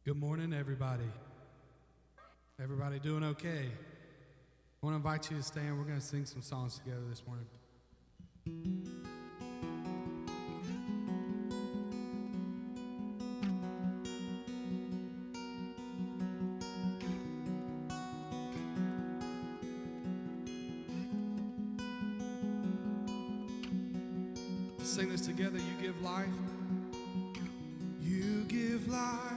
Good morning, everybody. Everybody doing okay? I want to invite you to stand. We're going to sing some songs together this morning. Let's sing this together. You give life. You give life.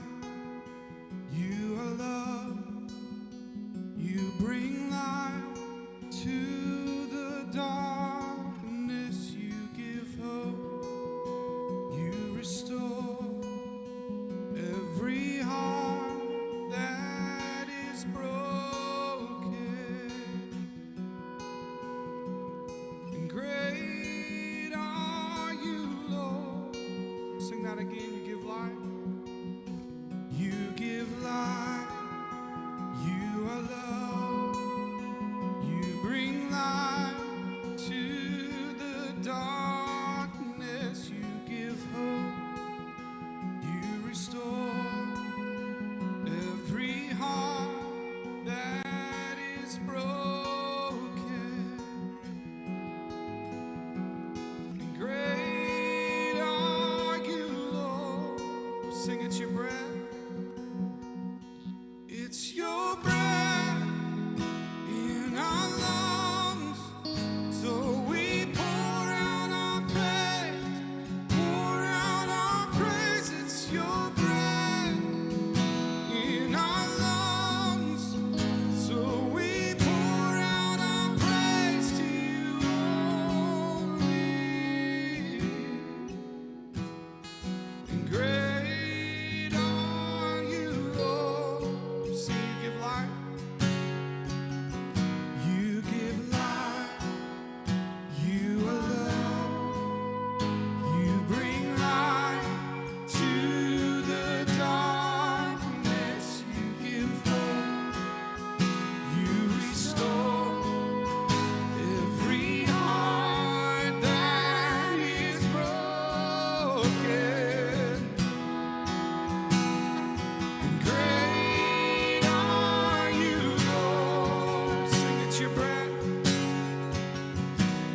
You are love. You bring light to the darkness. You give hope. You restore every heart that is broken. And great are you, Lord. Sing that again. You give life. You give life. You are love. You bring light to the darkness. You give hope. You restore every heart that is broken. And great are you, Lord. Sing it, your breath. It's your breath in our lungs, so we pour out our praise, pour out our praise. It's your breath in our lungs, so we pour out our praise to you only. And great are you, Lord. See, you give life. You give life. You are love. You bring light to the darkness. You give hope. You restore every heart that is broken. And great are you, Lord. Sing it, your breath.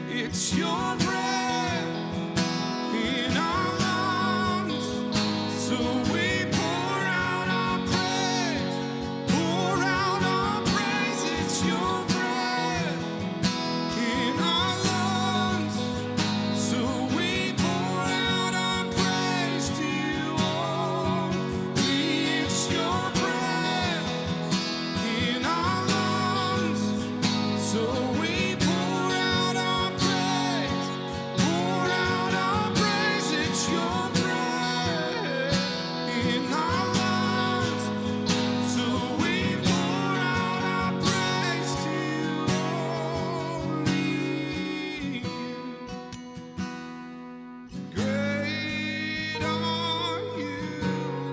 It's your breath in our lungs, so we pour out our praise, pour out our praise. It's your breath in our lungs, so we pour out our praise to you only. It's your breath in our lungs, so we pour out our praise, pour out our praise. It's your breath in our lungs, so we pour out our praise to you only. Great are you,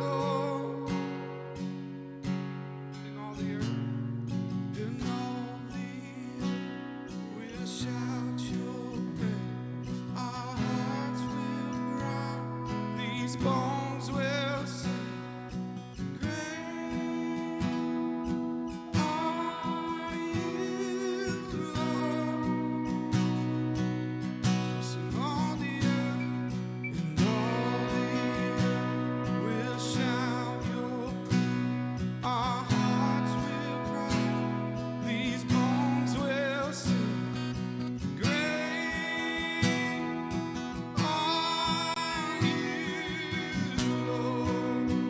Lord. In all the earth. And all the earth will shout your praise. Our hearts will cry. These bones will sing. Great are you, Lord. Sing all the earth. And all the earth will shout your praise. Our hearts will cry. These bones will sing. Great are you, Lord.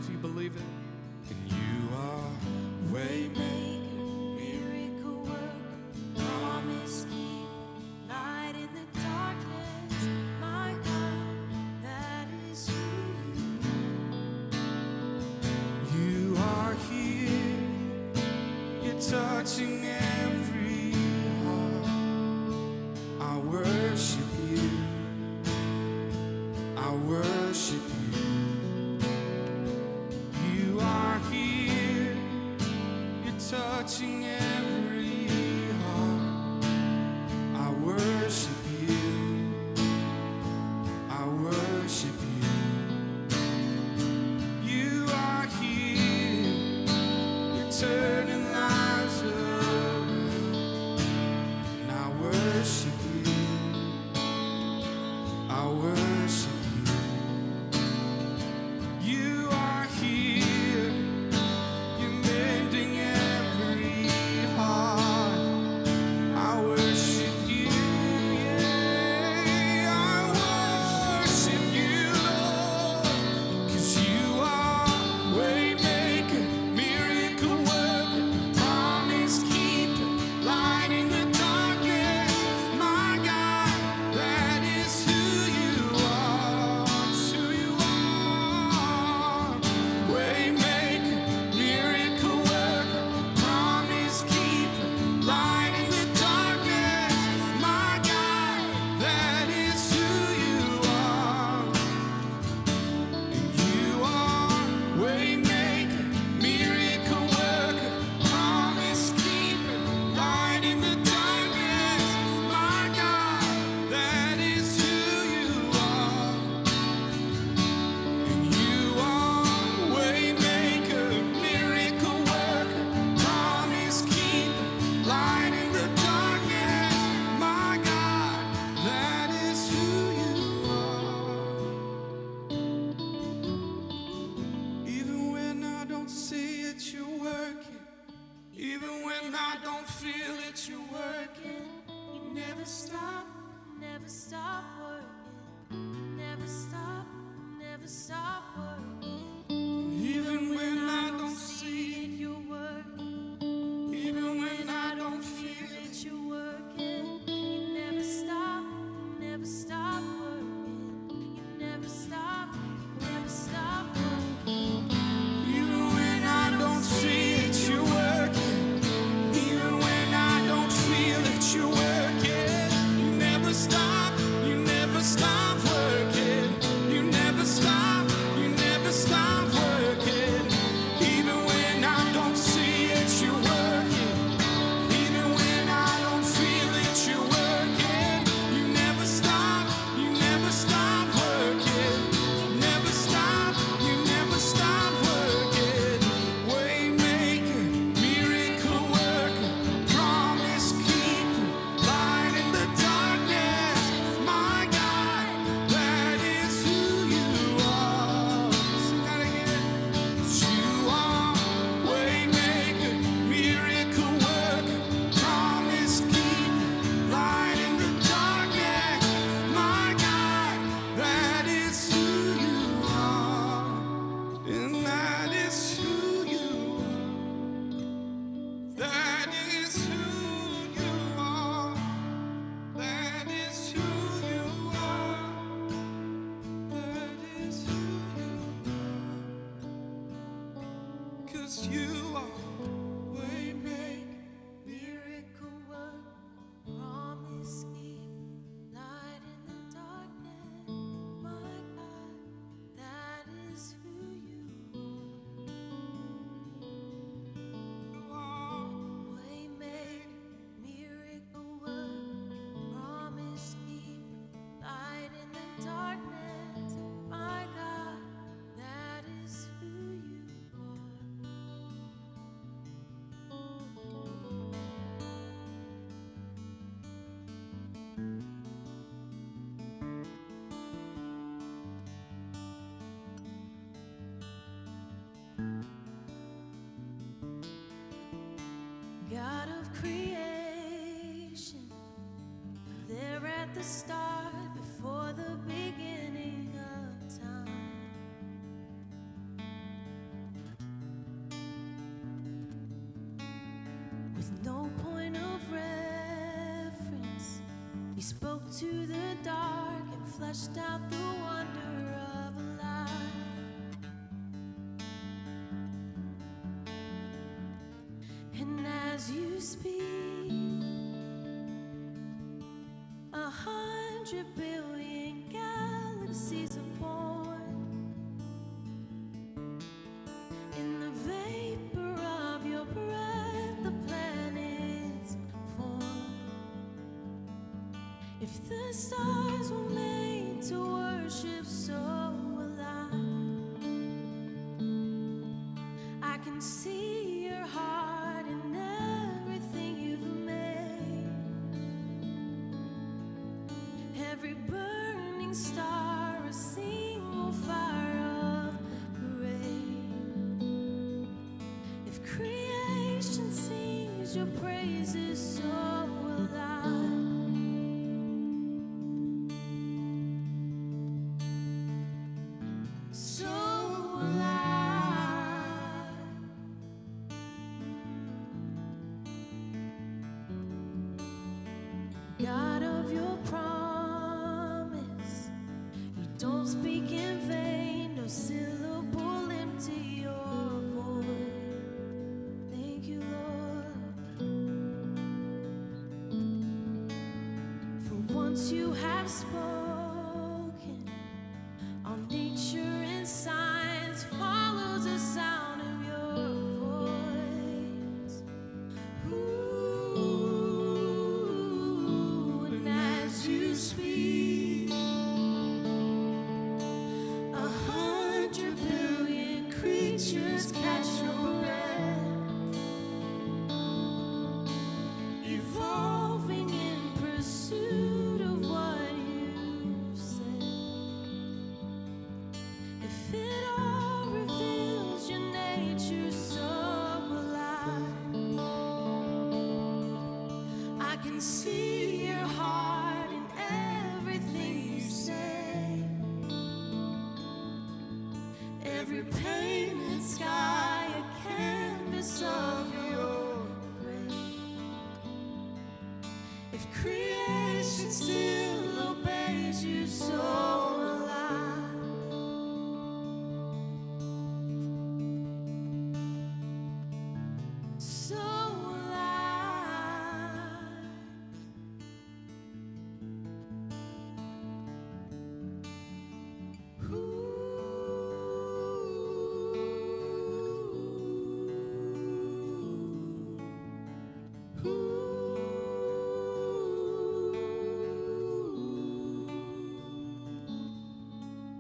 if you believe it. And you are waymaker, miracle worker, promise keep, light in the darkness, my God, that is who you are here. You're touching every heart. I worship you. I worship you. You are here. You're touching every heart. I worship you. I worship you. You are here. You're turning lives around. And I worship you. I worship you. You are here. You're mending every heart. I worship you. Yeah, I worship you, Lord. 'Cause you are waymaker, miracle worker, promise keeper, light in the darkness. My God, that is who you are. It's who you are. Waymaker, miracle worker, promise keeper, light in the darkness. My God, that is who you are. And you are waymaker, miracle worker, promise keeper, light in the darkness. My God, that is who you are. And you are waymaker, miracle worker, promise keeper, light in the darkness. My God, that is who you are. Even when I don't see it, you're working. Even when I don't feel it, you're working. you never stop working, you never stop working. Even when I don't see it, You're working, even when I don't feel it, you're working. You never stop working. You never stop working. even when I don't see it, you're working. Even when I don't feel it, you're working. You never stop working. You never stop working. Even when I don't see it, you're working. Even when I don't feel it, you're working. You never stop working. You never stop working. Waymaker, miracle worker, promise keeper, light in the darkness. My God, that is who you are. Sing that again. You are waymaker, miracle worker, promise keeper, light in the darkness. My God, that is who you are. And that is who you are. That is who you are. That is who you are. That is who you are. 'Cause you are waymaker, Miracle work, promise keep, light in the darkness. My God, that is who you are. Waymaker, miracle work, promise keep, light in the darkness. My God, that is who you are. God of creation, there at the start, before the beginning of time. spoke to the dark and fleshed out the wonder of a life. And as you speak, 100 billion galaxies are born. In the vapor of your breath, the planets form. If the stars were made to worship, so will I can see your heart in everything you've made. Every burning star, a single fire of parade. If creation sings your praises, so will I. So will I. God of your promise, you don't speak in vain, no syllable empty your voice. Thank you, Lord. For once you have spoken, all nature and science follows the sound of your voice. And as you speak, 100 billion creatures catch your breath, evolving in pursuit of what you said. If it all reveals your nature, so will I can see your heart in everything you say. Every painted sky, a canvas of your grace. If creation still obeys you, so will I. So will I.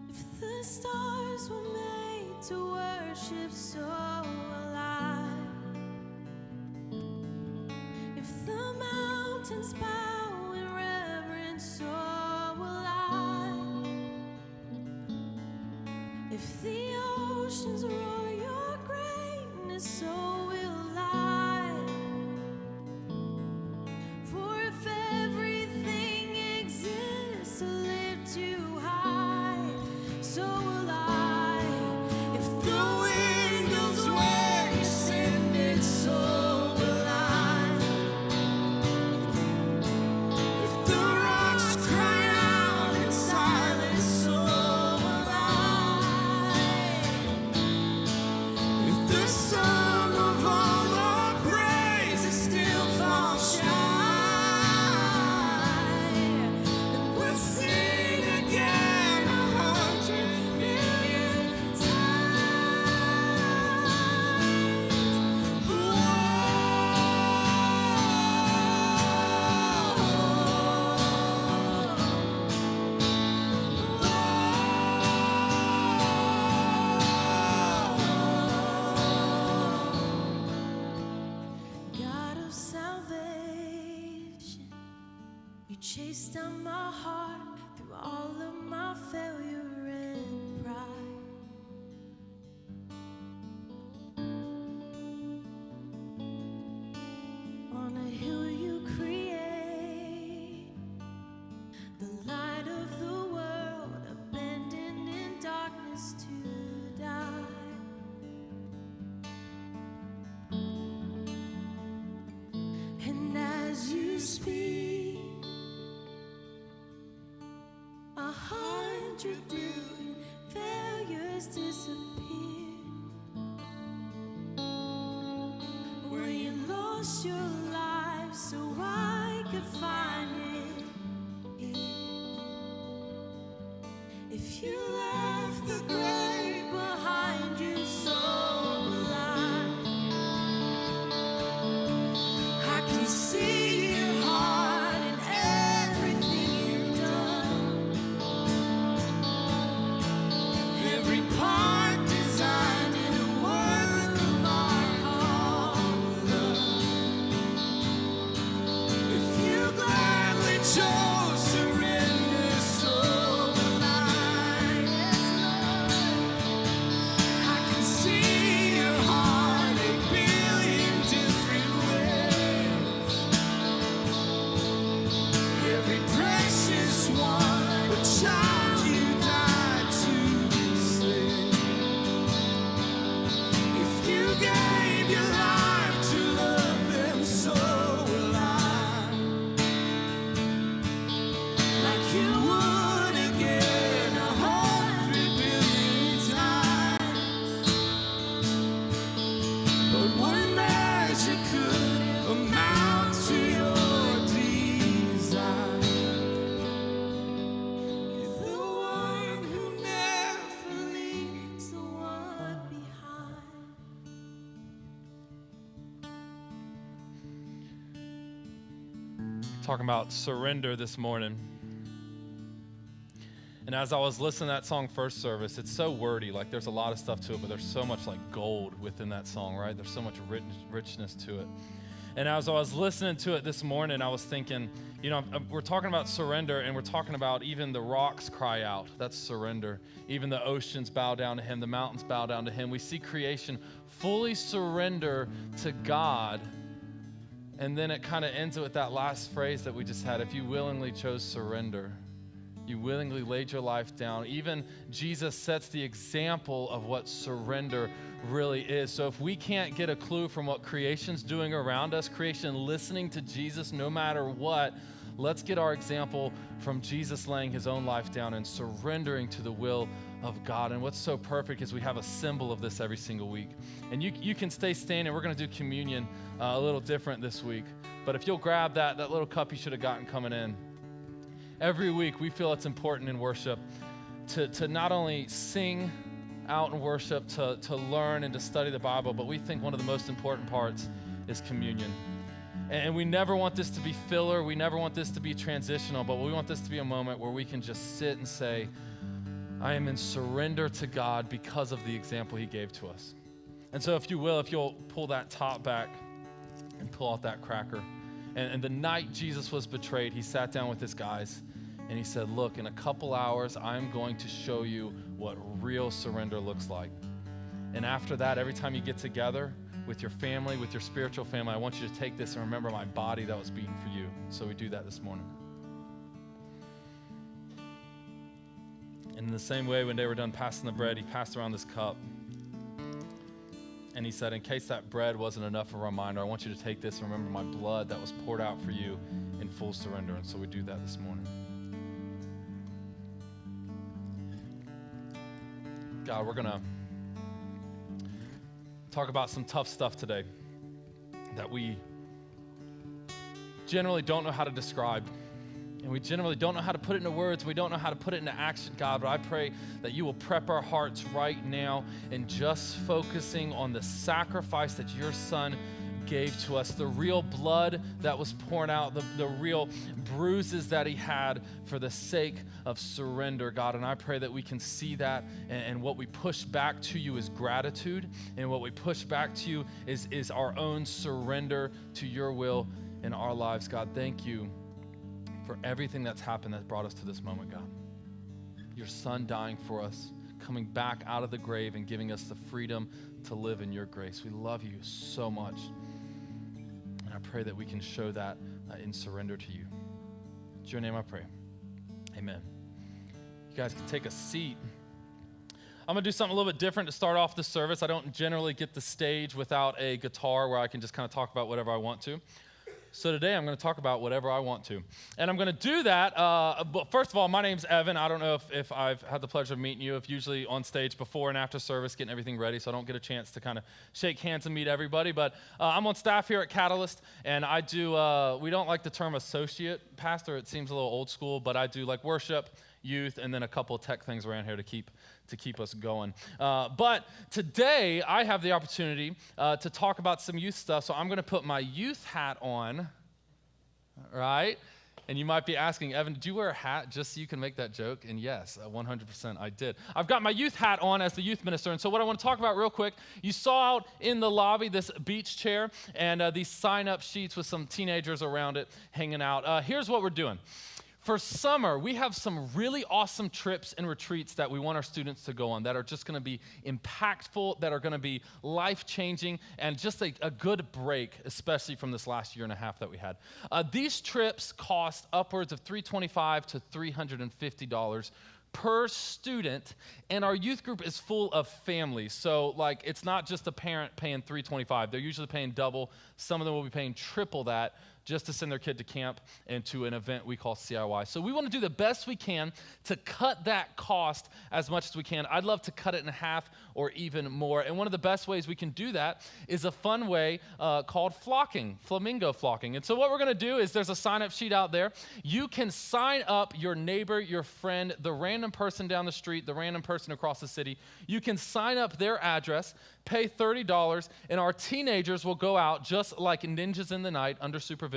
If the stars were made to worship, so will I. If the mountains bow in reverence, so will I. If the oceans roar your greatness, so will I. For if everything exists to lift you high, so will I. If the wind goes where you send it, so will I. If the rocks cry out in silence, so will I. If the sum of all our praises still falls shy, then we'll sing again 100 million times. God of salvation, you chased down my heart through all of my failure and pride. On a hill you create, the light of the world, abandoned in darkness to die. And as you speak, lost your life so I could find it here. If you left the grave behind you, so will I can see your heart and everything you've done. Every part designed in a work of art. If you gladly chose surrender, so will I. Yes, Lord. I can see your heart a billion different ways. Every precious one, a child you died to save. If you gave your life to love them, so will I. Like you would again 100 billion times. But one measure could amount to your desire. You're the one who never leaves the one behind. Talking about surrender this morning. And as I was listening to that song first service, it's so wordy, like there's a lot of stuff to it, but there's so much like gold within that song, right? There's so much richness to it. And as I was listening to it this morning, I was thinking, you know, we're talking about surrender, and we're talking about even the rocks cry out. That's surrender. Even the oceans bow down to him, the mountains bow down to him. We see creation fully surrender to God. And then it kind of ends with that last phrase that we just had, if you willingly chose surrender. You willingly laid your life down. Even Jesus sets the example of what surrender really is. So if we can't get a clue from what creation's doing around us, creation listening to Jesus no matter what, let's get our example from Jesus laying his own life down and surrendering to the will of God. And what's so perfect is we have a symbol of this every single week. And you can stay standing. We're going to do communion a little different this week. But if you'll grab that little cup you should have gotten coming in. Every week we feel it's important in worship to not only sing out in worship, to learn and to study the Bible, but we think one of the most important parts is communion. And we never want this to be filler. We never want this to be transitional, but we want this to be a moment where we can just sit and say, I am in surrender to God because of the example he gave to us. And so if you'll pull that top back and pull out that cracker. And the night Jesus was betrayed, he sat down with his guys and he said, look, in a couple hours, I'm going to show you what real surrender looks like. And after that, every time you get together with your family, with your spiritual family, I want you to take this and remember my body that was beaten for you. So we do that this morning. And in the same way, when they were done passing the bread, he passed around this cup. And he said, in case that bread wasn't enough of a reminder, I want you to take this and remember my blood that was poured out for you in full surrender. And so we do that this morning. God, we're going to talk about some tough stuff today that we generally don't know how to describe. And we generally don't know how to put it into words. We don't know how to put it into action, God. But I pray that you will prep our hearts right now in just focusing on the sacrifice that your son gave to us, the real blood that was poured out, the real bruises that he had for the sake of surrender, God. And I pray that we can see that, and what we push back to you is gratitude, and what we push back to you is our own surrender to your will in our lives, God. Thank you for everything that's happened that brought us to this moment, God. Your son dying for us, coming back out of the grave and giving us the freedom to live in your grace. We love you so much. And I pray that we can show that in surrender to you. In your name I pray. Amen. You guys can take a seat. I'm going to do something a little bit different to start off the service. I don't generally get the stage without a guitar where I can just kind of talk about whatever I want to. So today I'm going to talk about whatever I want to. And I'm going to do that, but first of all, my name's Evan. I don't know if I've had the pleasure of meeting you. If usually on stage before and after service, getting everything ready, so I don't get a chance to kind of shake hands and meet everybody. But I'm on staff here at Catalyst, and I do, we don't like the term associate pastor. It seems a little old school, but I do like worship, youth, and then a couple of tech things around here to keep us going. But today, I have the opportunity to talk about some youth stuff, so I'm going to put my youth hat on, right? And you might be asking, Evan, did you wear a hat just so you can make that joke? And yes, 100% I did. I've got my youth hat on as the youth minister, and so what I want to talk about real quick, you saw out in the lobby this beach chair and these sign-up sheets with some teenagers around it hanging out. Here's what we're doing. For summer, we have some really awesome trips and retreats that we want our students to go on that are just going to be impactful, that are going to be life-changing, and just a good break, especially from this last year and a half that we had. These trips cost upwards of $325 to $350 per student, and our youth group is full of families. So, like, it's not just a parent paying $325. They're usually paying double. Some of them will be paying triple that just to send their kid to camp and to an event we call CIY. So we want to do the best we can to cut that cost as much as we can. I'd love to cut it in half or even more. And one of the best ways we can do that is a fun way called flocking, flamingo flocking. And so what we're going to do is there's a sign-up sheet out there. You can sign up your neighbor, your friend, the random person down the street, the random person across the city. You can sign up their address, pay $30, and our teenagers will go out just like ninjas in the night under supervision,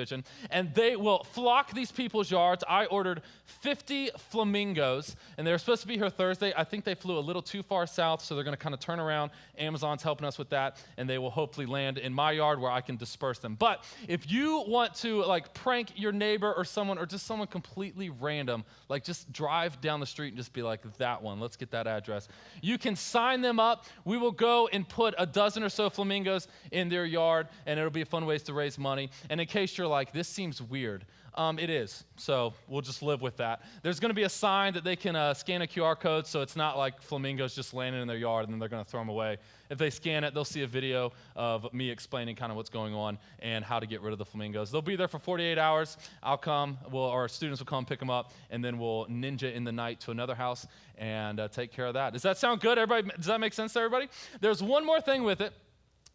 and they will flock these people's yards. I ordered 50 flamingos, and they're supposed to be here Thursday. I think they flew a little too far south, so they're going to kind of turn around. Amazon's helping us with that, and they will hopefully land in my yard where I can disperse them. But if you want to like prank your neighbor or someone, or just someone completely random, like just drive down the street and just be like, that one, let's get that address. You can sign them up. We will go and put a dozen or so flamingos in their yard, and it'll be fun ways to raise money. And in case you're like, this seems weird, it is. So we'll just live with that. There's going to be a sign that they can scan a QR code, so it's not like flamingos just landing in their yard and then they're going to throw them away. If they scan it, they'll see a video of me explaining kind of what's going on and how to get rid of the flamingos. They'll be there for 48 hours. I'll come, our students will come pick them up, and then we'll ninja in the night to another house and take care of that. Does that sound good, everybody? Does that make sense to everybody? There's one more thing with it.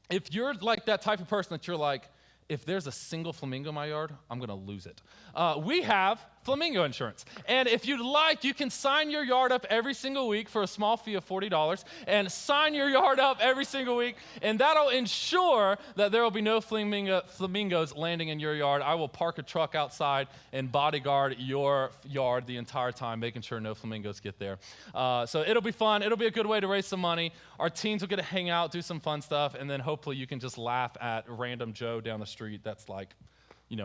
If you're like that type of person that you're like, if there's a single flamingo in my yard, I'm going to lose it. We have Flamingo Insurance. And if you'd like, you can sign your yard up every single week for a small fee of $40 and sign your yard up every single week, and that'll ensure that there will be no flamingos landing in your yard. I will park a truck outside and bodyguard your yard the entire time, making sure no flamingos get there. So it'll be fun. It'll be a good way to raise some money. Our teens will get to hang out, do some fun stuff, and then hopefully you can just laugh at random Joe down the street that's like,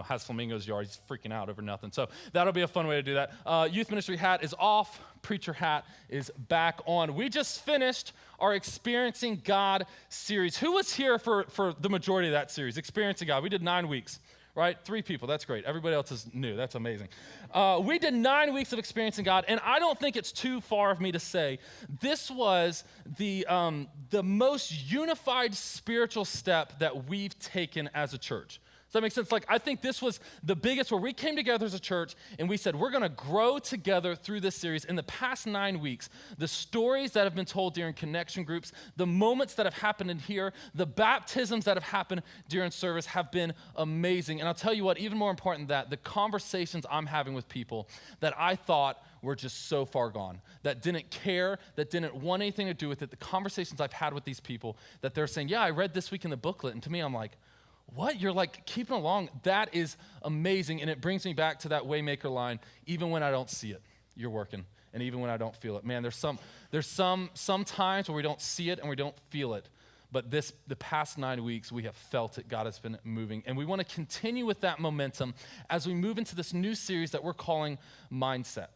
has flamingos yard. He's freaking out over nothing. So that'll be a fun way to do that. Youth ministry hat is off. Preacher hat is back on. We just finished our Experiencing God series. Who was here for the majority of that series? Experiencing God. We did 9 weeks, right? 3 people. That's great. Everybody else is new. That's amazing. We did 9 weeks of Experiencing God, and I don't think it's too far of me to say this was the most unified spiritual step that we've taken as a church. Does that make sense? Like, I think this was the biggest, where we came together as a church and we said, we're going to grow together through this series. In the past 9 weeks, the stories that have been told during connection groups, the moments that have happened in here, the baptisms that have happened during service have been amazing. And I'll tell you what, even more important than that, the conversations I'm having with people that I thought were just so far gone, that didn't care, that didn't want anything to do with it, the conversations I've had with these people that they're saying, yeah, I read this week in the booklet. And to me, I'm like, what? You're like keeping along? That is amazing. And it brings me back to that Waymaker line, even when I don't see it, you're working. And even when I don't feel it. Man, there's some times where we don't see it and we don't feel it. But the past 9 weeks, we have felt it. God has been moving. And we want to continue with that momentum as we move into this new series that we're calling Mindset.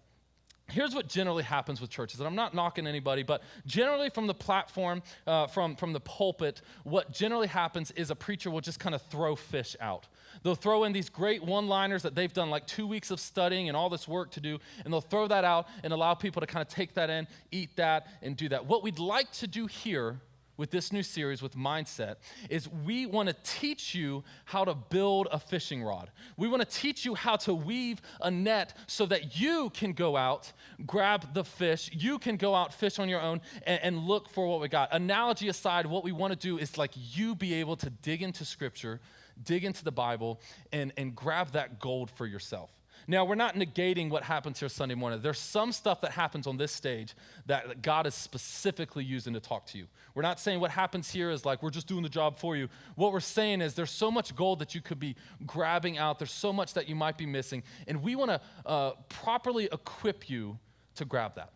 Here's what generally happens with churches, and I'm not knocking anybody, but generally from the platform, from the pulpit, what generally happens is a preacher will just kind of throw fish out. They'll throw in these great one-liners that they've done like 2 weeks of studying and all this work to do, and they'll throw that out and allow people to kind of take that in, eat that, and do that. What we'd like to do here with this new series, with Mindset, is we want to teach you how to build a fishing rod. We want to teach you how to weave a net so that you can go out, grab the fish, you can go out, fish on your own, and look for what we got. Analogy aside, what we want to do is like you be able to dig into Scripture, dig into the Bible, and grab that gold for yourself. Now, we're not negating what happens here Sunday morning. There's some stuff that happens on this stage that God is specifically using to talk to you. We're not saying what happens here is like we're just doing the job for you. What we're saying is there's so much gold that you could be grabbing out. There's so much that you might be missing. And we want to properly equip you to grab that.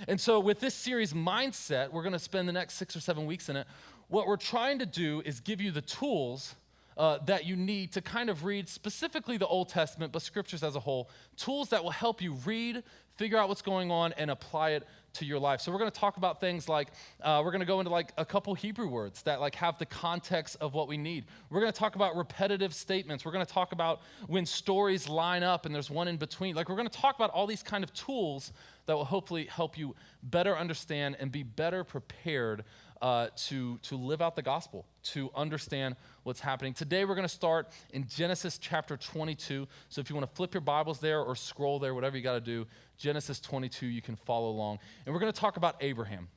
And so with this series, Mindset, we're going to spend the next 6 or 7 weeks in it. What we're trying to do is give you the tools that you need to kind of read specifically the Old Testament, but scriptures as a whole, tools that will help you read, figure out what's going on, and apply it to your life. So we're going to talk about things like, we're going to go into like a couple Hebrew words that like have the context of what we need. We're going to talk about repetitive statements. We're going to talk about when stories line up and there's one in between. Like we're going to talk about all these kind of tools that will hopefully help you better understand and be better prepared to live out the gospel, to understand what's happening. Today we're going to start in Genesis chapter 22. So if you want to flip your Bibles there or scroll there, whatever you got to do, Genesis 22, you can follow along. And we're going to talk about Abraham.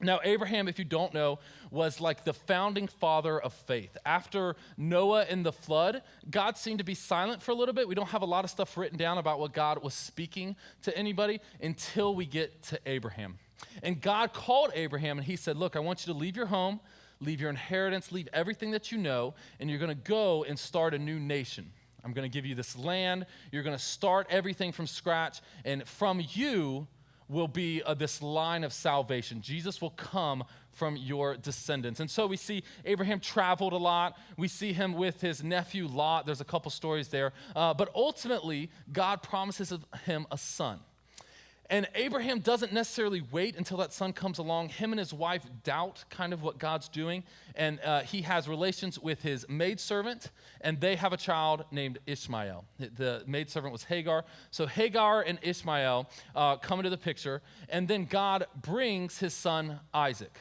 Now, Abraham, if you don't know, was like the founding father of faith. After Noah and the flood, God seemed to be silent for a little bit. We don't have a lot of stuff written down about what God was speaking to anybody until we get to Abraham. And God called Abraham and he said, look, I want you to leave your home, leave your inheritance, leave everything that you know, and you're going to go and start a new nation. I'm going to give you this land. You're going to start everything from scratch, and from you will be this line of salvation. Jesus will come from your descendants. And so we see Abraham traveled a lot. We see him with his nephew Lot. There's a couple stories there. But ultimately, God promises him a son. And Abraham doesn't necessarily wait until that son comes along. Him and his wife doubt kind of what God's doing. And he has relations with his maidservant, and they have a child named Ishmael. The maidservant was Hagar. So Hagar and Ishmael come into the picture, and then God brings his son Isaac,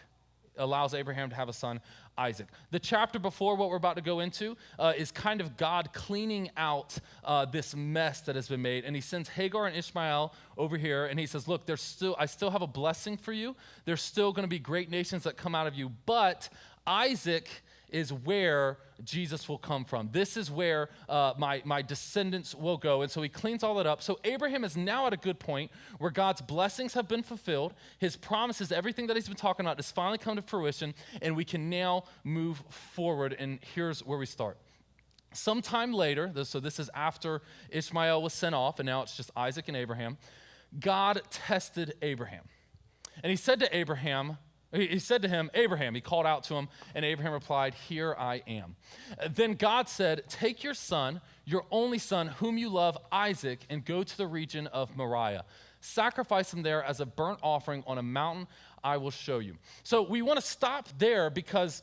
allows Abraham to have a son, Isaac. The chapter before what we're about to go into is kind of God cleaning out this mess that has been made. And he sends Hagar and Ishmael over here, and he says, look, I still have a blessing for you. There's still going to be great nations that come out of you, but Isaac is where Jesus will come from. This is where my descendants will go. And so he cleans all that up. So Abraham is now at a good point where God's blessings have been fulfilled. His promises, everything that he's been talking about, has finally come to fruition, and we can now move forward. And here's where we start. Sometime later, so this is after Ishmael was sent off, and now it's just Isaac and Abraham, God tested Abraham. And he said to Abraham, he said to him, Abraham, he called out to him, and Abraham replied, here I am. Then God said, take your son, your only son, whom you love, Isaac, and go to the region of Moriah. Sacrifice him there as a burnt offering on a mountain I will show you. So we want to stop there because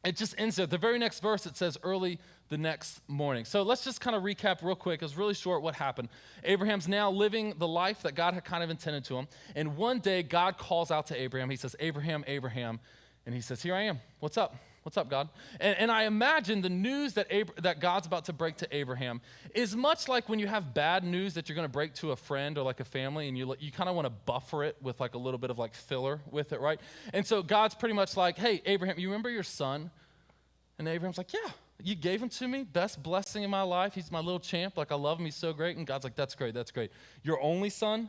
it just ends there. The very next verse, it says early the next morning. So let's just kind of recap real quick. It was really short what happened. Abraham's now living the life that God had kind of intended to him. And one day, God calls out to Abraham. He says, Abraham, Abraham. And he says, here I am. What's up? What's up, God? And I imagine the news that God's about to break to Abraham is much like when you have bad news that you're going to break to a friend or like a family, and you kind of want to buffer it with like a little bit of like filler with it, right? And so God's pretty much like, hey, Abraham, you remember your son? And Abraham's like, yeah. You gave him to me, best blessing in my life. He's my little champ. Like, I love him. He's so great. And God's like, that's great. That's great. Your only son?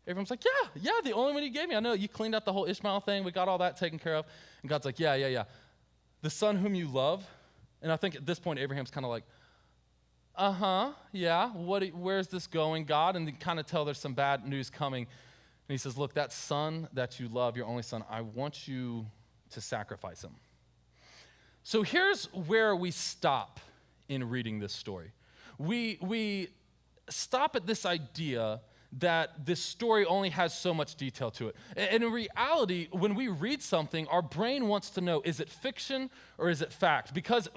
Abraham's like, yeah, the only one you gave me. I know you cleaned out the whole Ishmael thing. We got all that taken care of. And God's like, yeah. The son whom you love. And I think at this point, Abraham's kind of like, yeah. Where's this going, God? And they kind of tell there's some bad news coming. And he says, look, that son that you love, your only son, I want you to sacrifice him. So here's where we stop in reading this story. We stop at this idea that this story only has so much detail to it. And in reality, when we read something, our brain wants to know, is it fiction or is it fact? Because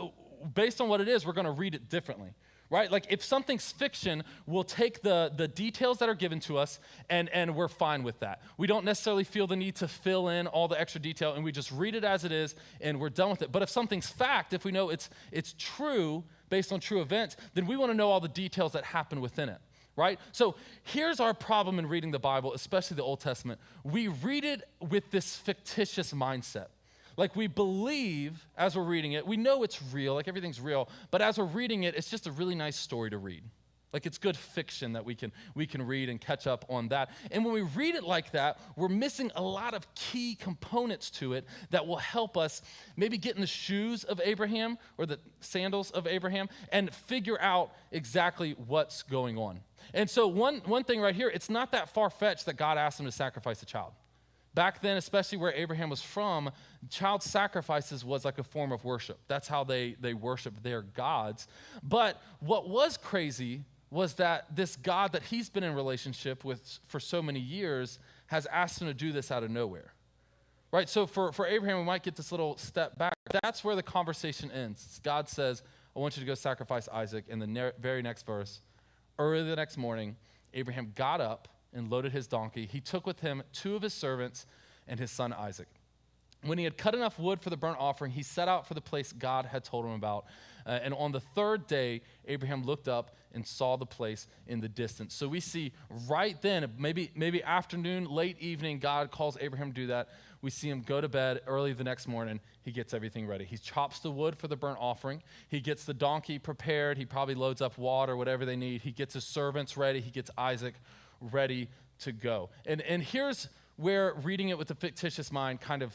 based on what it is, we're going to read it differently, right? Like if something's fiction, we'll take the details that are given to us and we're fine with that. We don't necessarily feel the need to fill in all the extra detail, and we just read it as it is and we're done with it. But if something's fact, if we know it's true based on true events, then we want to know all the details that happen within it, right? So here's our problem in reading the Bible, especially the Old Testament. We read it with this fictitious mindset. Like we believe as we're reading it, we know it's real, like everything's real, but as we're reading it, it's just a really nice story to read. Like it's good fiction that we can read and catch up on that. And when we read it like that, we're missing a lot of key components to it that will help us maybe get in the shoes of Abraham or the sandals of Abraham and figure out exactly what's going on. And so one thing right here, it's not that far-fetched that God asked him to sacrifice a child. Back then, especially where Abraham was from, child sacrifices was like a form of worship. That's how they worshiped their gods. But what was crazy was that this God that he's been in relationship with for so many years has asked him to do this out of nowhere. Right? So for Abraham, we might get this little step back. That's where the conversation ends. God says, I want you to go sacrifice Isaac. In the very next verse, early the next morning, Abraham got up and loaded his donkey. He took with him 2 of his servants and his son Isaac. When he had cut enough wood for the burnt offering, he set out for the place God had told him about. And on the 3rd day, Abraham looked up and saw the place in the distance. So we see right then, maybe afternoon, late evening, God calls Abraham to do that. We see him go to bed early the next morning. He gets everything ready. He chops the wood for the burnt offering. He gets the donkey prepared. He probably loads up water, whatever they need. He gets his servants ready. He gets Isaac ready to go. And here's where reading it with a fictitious mind kind of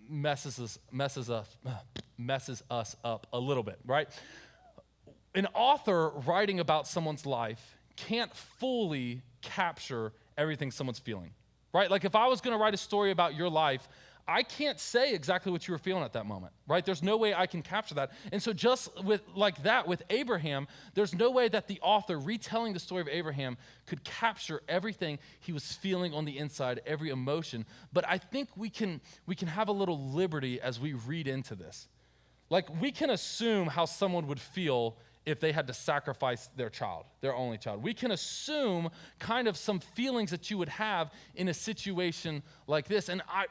messes us up a little bit, right? An author writing about someone's life can't fully capture everything someone's feeling, right? Like if I was going to write a story about your life, I can't say exactly what you were feeling at that moment, right? There's no way I can capture that. And so just with Abraham, there's no way that the author retelling the story of Abraham could capture everything he was feeling on the inside, every emotion. But I think we can have a little liberty as we read into this. Like we can assume how someone would feel if they had to sacrifice their child, their only child. We can assume kind of some feelings that you would have in a situation like this. And I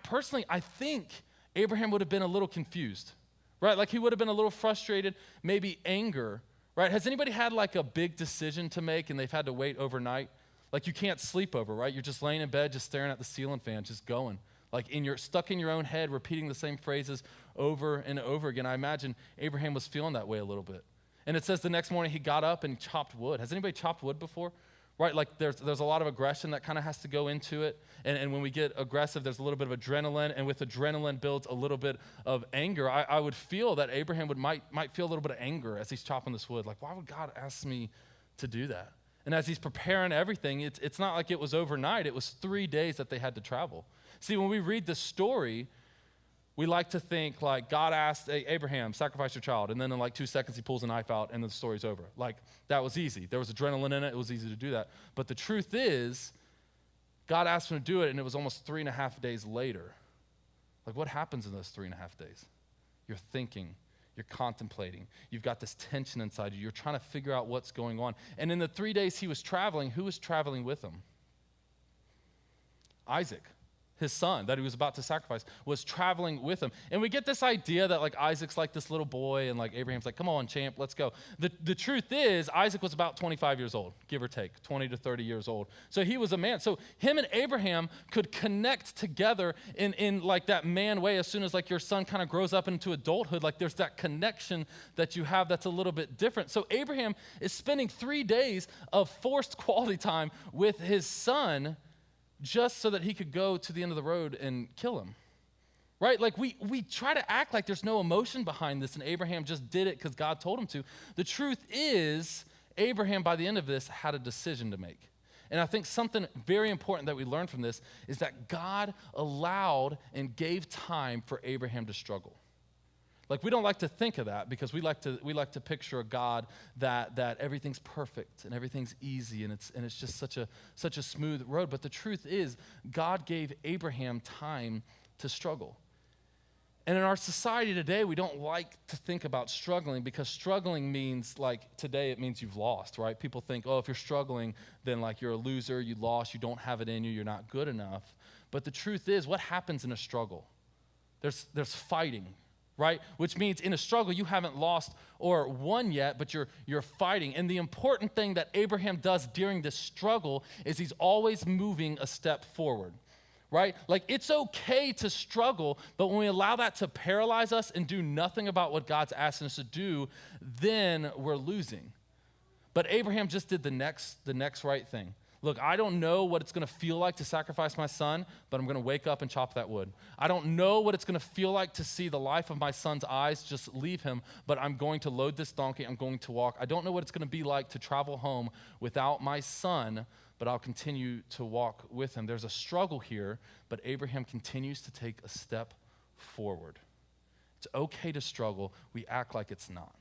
think Abraham would have been a little confused, right? Like he would have been a little frustrated, maybe anger, right? Has anybody had like a big decision to make and they've had to wait overnight? Like you can't sleep over, right? You're just laying in bed, just staring at the ceiling fan, just going. Like stuck in your own head, repeating the same phrases over and over again. I imagine Abraham was feeling that way a little bit. And it says the next morning he got up and chopped wood. Has anybody chopped wood before? Right, like there's a lot of aggression that kind of has to go into it. And when we get aggressive, there's a little bit of adrenaline. And with adrenaline builds a little bit of anger. I would feel that Abraham might feel a little bit of anger as he's chopping this wood. Like, why would God ask me to do that? And as he's preparing everything, it's not like it was overnight. It was 3 days that they had to travel. See, when we read the story, we like to think like God asked Abraham, sacrifice your child. And then in like 2 seconds, he pulls a knife out and the story's over. Like that was easy. There was adrenaline in it. It was easy to do that. But the truth is, God asked him to do it and it was almost 3.5 days later. Like what happens in those 3.5 days? You're thinking, you're contemplating. You've got this tension inside you. You're trying to figure out what's going on. And in the 3 days he was traveling, who was traveling with him? Isaac. His son that he was about to sacrifice was traveling with him. And we get this idea that like Isaac's like this little boy and like Abraham's like, come on, champ, let's go. The truth is Isaac was about 25 years old, give or take, 20 to 30 years old. So he was a man. So him and Abraham could connect together in like that man way as soon as like your son kind of grows up into adulthood. Like there's that connection that you have that's a little bit different. So Abraham is spending 3 days of forced quality time with his son just so that he could go to the end of the road and kill him, right? Like we try to act like there's no emotion behind this and Abraham just did it because God told him to. The truth is Abraham, by the end of this, had a decision to make. And I think something very important that we learn from this is that God allowed and gave time for Abraham to struggle. Like we don't like to think of that because we like to picture a God that everything's perfect and everything's easy and it's just such a smooth road. But the truth is, God gave Abraham time to struggle. And in our society today, we don't like to think about struggling because struggling means, like, today it means you've lost, right? People think, oh, if you're struggling, then like you're a loser, you lost, you don't have it in you, you're not good enough. But the truth is, what happens in a struggle? There's fighting, right? Which means in a struggle, you haven't lost or won yet, but you're fighting. And the important thing that Abraham does during this struggle is he's always moving a step forward. Right? Like, it's okay to struggle, but when we allow that to paralyze us and do nothing about what God's asking us to do, then we're losing. But Abraham just did the next right thing. Look, I don't know what it's going to feel like to sacrifice my son, but I'm going to wake up and chop that wood. I don't know what it's going to feel like to see the life of my son's eyes just leave him, but I'm going to load this donkey. I'm going to walk. I don't know what it's going to be like to travel home without my son, but I'll continue to walk with him. There's a struggle here, but Abraham continues to take a step forward. It's okay to struggle. We act like it's not.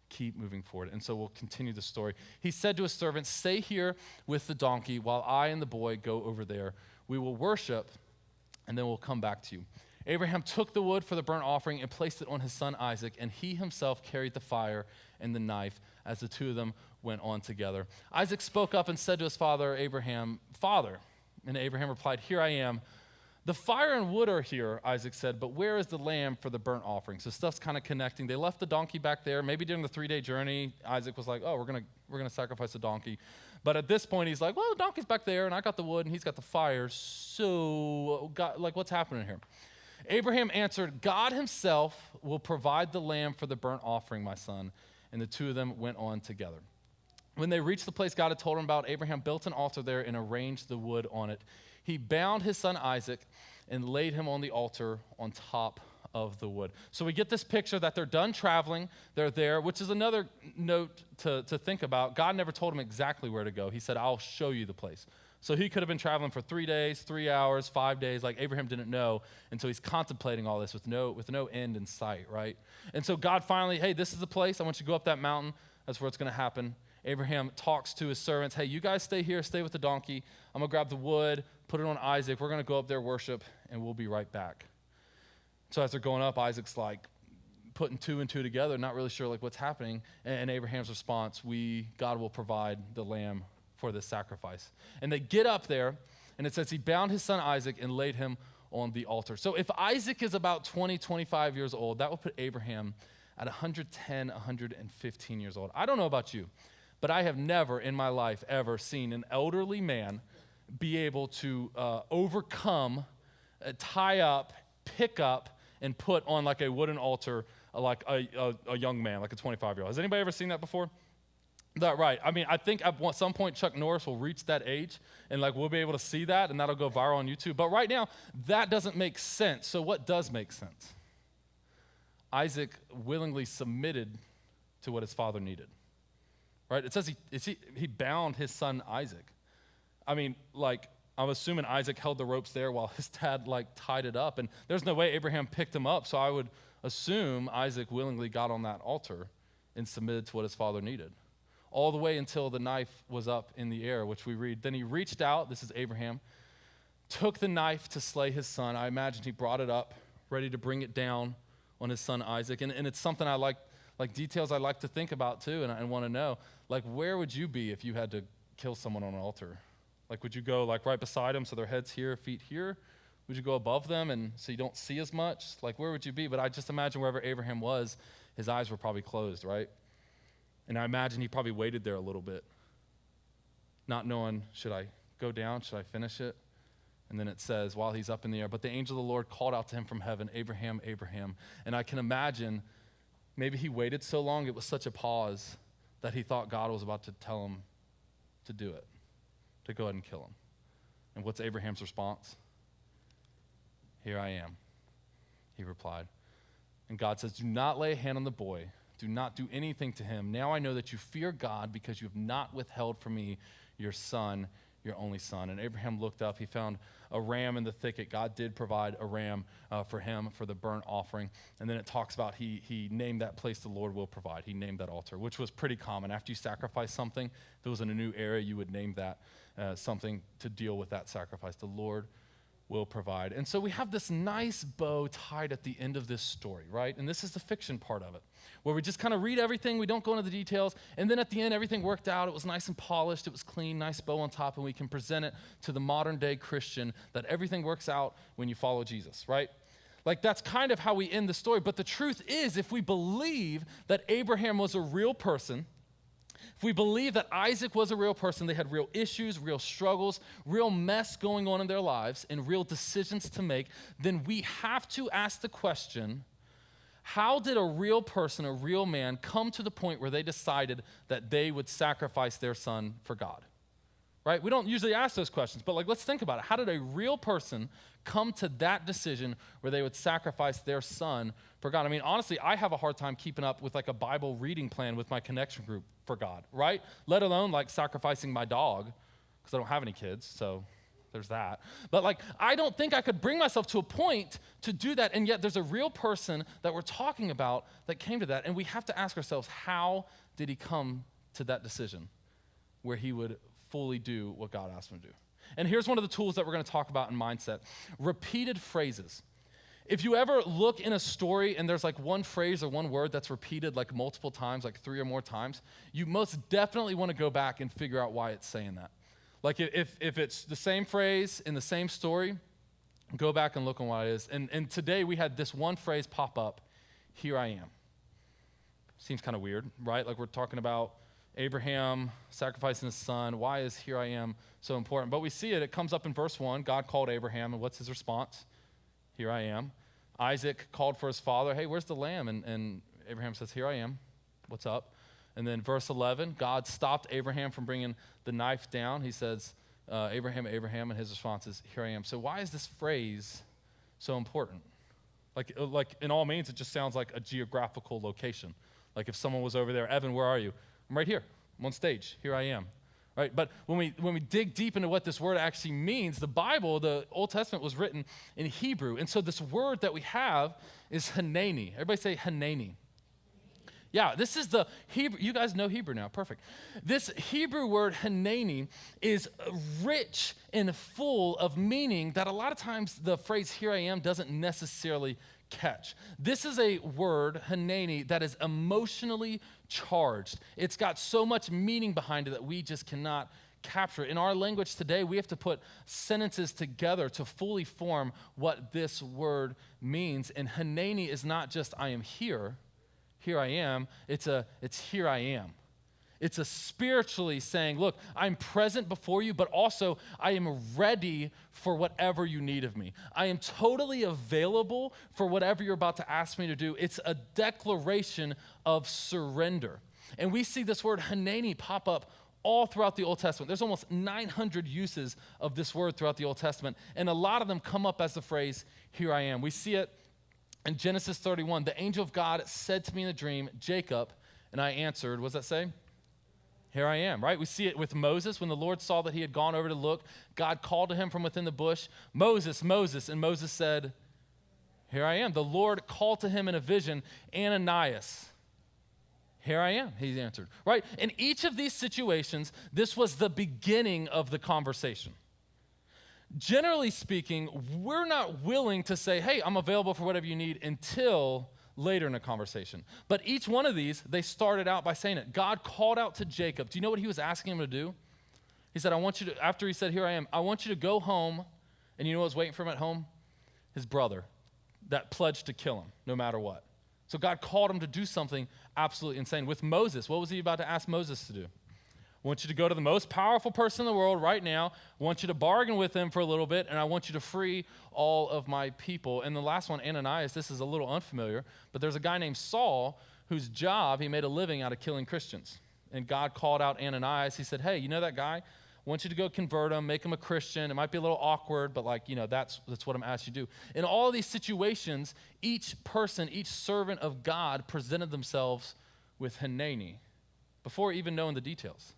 Keep moving forward. And so we'll continue the story. He said to his servant, "Stay here with the donkey while I and the boy go over there. We will worship, and then we'll come back to you." Abraham took the wood for the burnt offering and placed it on his son Isaac, and he himself carried the fire and the knife as the two of them went on together. Isaac spoke up and said to his father Abraham, "Father," and Abraham replied, "Here I am." "The fire and wood are here," Isaac said, "but where is the lamb for the burnt offering?" So stuff's kind of connecting. They left the donkey back there. Maybe during the 3-day journey, Isaac was like, "Oh, we're gonna sacrifice the donkey." But at this point, he's like, "Well, the donkey's back there, and I got the wood, and he's got the fire. So, God, like, what's happening here?" Abraham answered, "God himself will provide the lamb for the burnt offering, my son." And the two of them went on together. When they reached the place God had told him about, Abraham built an altar there and arranged the wood on it. He bound his son Isaac and laid him on the altar on top of the wood. So we get this picture that they're done traveling, they're there, which is another note to think about. God never told him exactly where to go. He said, "I'll show you the place." So he could have been traveling for 3 days, 3 hours, 5 days. Like, Abraham didn't know until he's contemplating all this with no end in sight, right? And so God finally, "Hey, this is the place. I want you to go up that mountain. That's where it's going to happen." Abraham talks to his servants, "Hey, you guys stay here, stay with the donkey. I'm going to grab the wood, put it on Isaac. We're going to go up there, worship, and we'll be right back." So as they're going up, Isaac's like putting 2 and 2 together, not really sure like what's happening. And Abraham's response, God will provide the lamb for this sacrifice. And they get up there, and it says he bound his son Isaac and laid him on the altar. So if Isaac is about 20, 25 years old, that will put Abraham at 110, 115 years old. I don't know about you, but I have never in my life ever seen an elderly man be able to overcome, tie up, pick up, and put on like a wooden altar like a young man, like a 25-year-old. Has anybody ever seen that before? That right. I mean, I think at some point Chuck Norris will reach that age, and like we'll be able to see that, and that'll go viral on YouTube. But right now, that doesn't make sense. So what does make sense? Isaac willingly submitted to what his father needed. Right? It says he bound his son Isaac. I mean, like, I'm assuming Isaac held the ropes there while his dad like tied it up, and there's no way Abraham picked him up. So I would assume Isaac willingly got on that altar and submitted to what his father needed, all the way until the knife was up in the air, which we read. Then he reached out, this is Abraham, took the knife to slay his son. I imagine he brought it up, ready to bring it down on his son Isaac. And it's something I like details I like to think about too, and want to know. Like, where would you be if you had to kill someone on an altar? Like, would you go like right beside them so their head's here, feet here? Would you go above them and so you don't see as much? Like, where would you be? But I just imagine wherever Abraham was, his eyes were probably closed, right? And I imagine he probably waited there a little bit, not knowing, should I go down? Should I finish it? And then it says, while he's up in the air, but the angel of the Lord called out to him from heaven, "Abraham, Abraham." And I can imagine maybe he waited so long, it was such a pause that he thought God was about to tell him to do it, to go ahead and kill him. And what's Abraham's response? "Here I am," he replied. And God says, "Do not lay a hand on the boy. Do not do anything to him. Now I know that you fear God because you have not withheld from me your son, your only son." And Abraham looked up. He found a ram in the thicket. God did provide a ram for him for the burnt offering. And then it talks about he named that place "the Lord will provide." He named that altar, which was pretty common. After you sacrifice something, if it was in a new area, you would name that something to deal with that sacrifice. "The Lord will provide. And so we have this nice bow tied at the end of this story, right? And this is the fiction part of it, where we just kind of read everything, we don't go into the details, and then at the end, everything worked out, it was nice and polished, it was clean, nice bow on top, and we can present it to the modern day Christian that everything works out when you follow Jesus, right? Like that's kind of how we end the story. But the truth is, if we believe that Abraham was a real person, if we believe that Isaac was a real person, they had real issues, real struggles, real mess going on in their lives, and real decisions to make, then we have to ask the question, how did a real person, a real man, come to the point where they decided that they would sacrifice their son for God? Right? We don't usually ask those questions, but let's think about it. How did a real person come to that decision where they would sacrifice their son for God? I mean, honestly, I have a hard time keeping up with a Bible reading plan with my connection group for God, right? Let alone sacrificing my dog, because I don't have any kids, so there's that. But I don't think I could bring myself to a point to do that, and yet there's a real person that we're talking about that came to that, and we have to ask ourselves, how did he come to that decision where he would fully do what God asked him to do? And here's one of the tools that we're going to talk about in mindset: repeated phrases. If you ever look in a story and there's one phrase or one word that's repeated multiple times, 3 or more times, you most definitely want to go back and figure out why it's saying that. If it's the same phrase in the same story, go back and look on what it is. And today we had this one phrase pop up, "Here I am." Seems kind of weird, right? We're talking about Abraham sacrificing his son. Why is "here I am" so important? But we see it comes up in verse 1. God called Abraham, and what's his response? "Here I am." Isaac called for his father. "Hey, where's the lamb?" And Abraham says, "Here I am. What's up?" And then verse 11, God stopped Abraham from bringing the knife down. He says, "Abraham, Abraham," and his response is, "Here I am." So why is this phrase so important? In all means, it just sounds like a geographical location. If someone was over there, "Evan, where are you?" "I'm right here. I'm on stage. Here I am." Right? But when we dig deep into what this word actually means, the Bible, the Old Testament, was written in Hebrew. And so this word that we have is Hanani. Everybody say Hanani. Yeah, this is the Hebrew. You guys know Hebrew now. Perfect. This Hebrew word Hanani is rich and full of meaning that a lot of times the phrase "here I am" doesn't necessarily catch. This is a word, Hanani, that is emotionally charged. It's got so much meaning behind it that we just cannot capture it. In our language today, we have to put sentences together to fully form what this word means. And Hanani is not just "I am here I am." It's "here I am." It's a spiritually saying, look, I'm present before you, but also I am ready for whatever you need of me. I am totally available for whatever you're about to ask me to do. It's a declaration of surrender. And we see this word Hanani pop up all throughout the Old Testament. There's almost 900 uses of this word throughout the Old Testament, and a lot of them come up as the phrase "here I am." We see it in Genesis 31. "The angel of God said to me in a dream, 'Jacob,' and I answered," what does that say? "Here I am," right? We see it with Moses. When the Lord saw that he had gone over to look, God called to him from within the bush, "Moses, Moses," and Moses said, "Here I am." The Lord called to him in a vision, "Ananias." "Here I am," he answered, right? In each of these situations, this was the beginning of the conversation. Generally speaking, we're not willing to say, "Hey, I'm available for whatever you need," until later in a conversation. But each one of these, they started out by saying it. God called out to Jacob. Do you know what he was asking him to do? He said, after he said, "Here I am," I want you to go home. And you know what was waiting for him at home? His brother that pledged to kill him no matter what. So God called him to do something absolutely insane. With Moses, what was he about to ask Moses to do? "I want you to go to the most powerful person in the world right now. I want you to bargain with him for a little bit, and I want you to free all of my people." And the last one, Ananias, this is a little unfamiliar, but there's a guy named Saul whose job, he made a living out of killing Christians. And God called out Ananias. He said, "Hey, you know that guy? I want you to go convert him, make him a Christian. It might be a little awkward, but that's what I'm asking you to do." In all of these situations, each person, each servant of God presented themselves with Hanani before even knowing the details.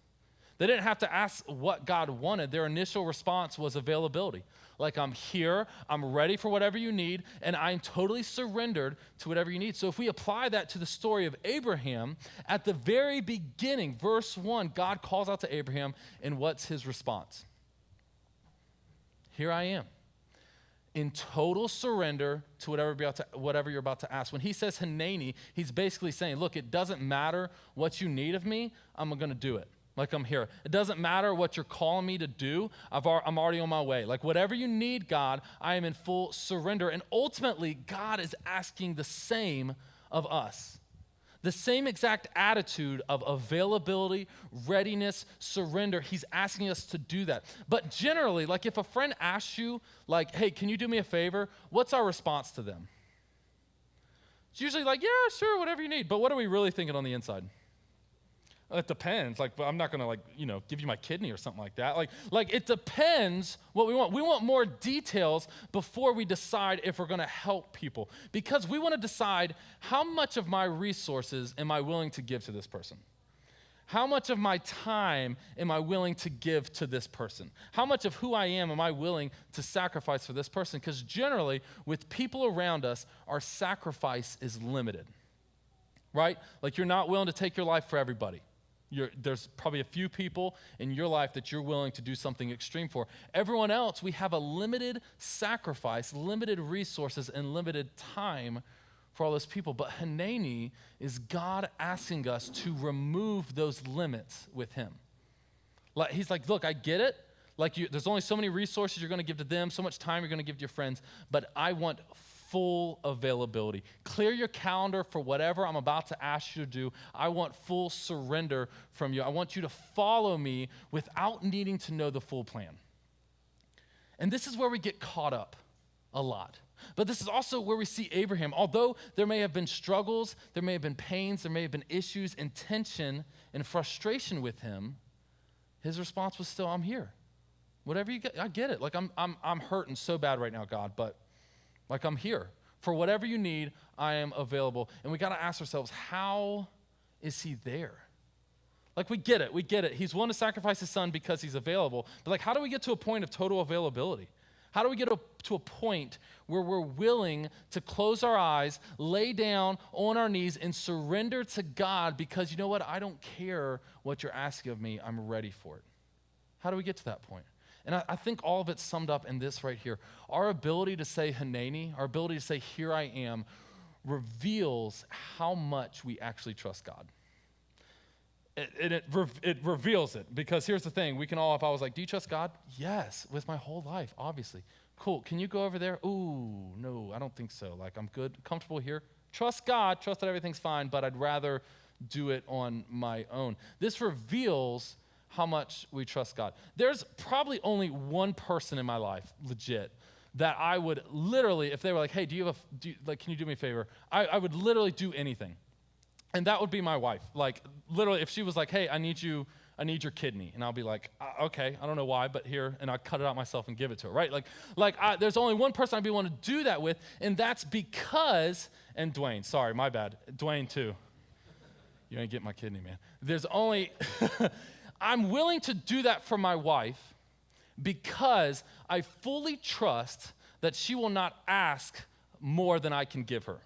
They didn't have to ask what God wanted. Their initial response was availability. "I'm here, I'm ready for whatever you need, and I'm totally surrendered to whatever you need." So if we apply that to the story of Abraham, at the very beginning, verse 1, God calls out to Abraham, and what's his response? "Here I am." in total surrender to whatever you're about to ask. When he says Hanani, he's basically saying, look, it doesn't matter what you need of me, I'm going to do it. Like, I'm here. It doesn't matter what you're calling me to do. I'm already on my way. Like, whatever you need, God, I am in full surrender. And ultimately, God is asking the same of us. The same exact attitude of availability, readiness, surrender. He's asking us to do that. But generally, like, if a friend asks you, like, hey, can you do me a favor? What's our response to them? It's usually like, yeah, sure, whatever you need. But what are we really thinking on the inside? It depends. Like, I'm not going to, give you my kidney or something like that. Like it depends what we want. We want more details before we decide if we're going to help people, because we want to decide how much of my resources am I willing to give to this person? How much of my time am I willing to give to this person? How much of who I am I willing to sacrifice for this person? Because generally, with people around us, our sacrifice is limited, right? Like, you're not willing to take your life for everybody. There's probably a few people in your life that you're willing to do something extreme for. Everyone else, we have a limited sacrifice, limited resources, and limited time for all those people. But Hanani is God asking us to remove those limits with him. Like, he's like, look, I get it. Like, there's only so many resources you're going to give to them, so much time you're going to give to your friends, but I want full availability. Clear your calendar for whatever I'm about to ask you to do. I want full surrender from you. I want you to follow me without needing to know the full plan. And this is where we get caught up a lot. But this is also where we see Abraham. Although there may have been struggles, there may have been pains, there may have been issues and tension and frustration with him, his response was still, I'm here. Whatever you get, I get it. Like, I'm hurting so bad right now, God, but like, I'm here. For whatever you need, I am available. And we got to ask ourselves, how is he there? Like, we get it. He's willing to sacrifice his son because he's available. But like, how do we get to a point of total availability? How do we get to a point where we're willing to close our eyes, lay down on our knees, and surrender to God because, you know what, I don't care what you're asking of me, I'm ready for it? How do we get to that point? And I think all of it's summed up in this right here. Our ability to say Hanani, our ability to say, here I am, reveals how much we actually trust God. It reveals it, because here's the thing. We can all, if I was like, do you trust God? Yes, with my whole life, obviously. Cool, can you go over there? Ooh, no, I don't think so. Like, I'm good, comfortable here. Trust God, trust that everything's fine, but I'd rather do it on my own. This reveals how much we trust God. There's probably only one person in my life, legit, that I would literally, if they were like, hey, can you do me a favor? I would literally do anything. And that would be my wife. Like, literally, if she was like, hey, I need your kidney. And I'll be like, okay, I don't know why, but here, and I'll cut it out myself and give it to her, right? There's only one person I'd be willing to do that with, and that's because, and Dwayne, sorry, my bad. Dwayne, too. You ain't getting my kidney, man. There's only... I'm willing to do that for my wife because I fully trust that she will not ask more than I can give her,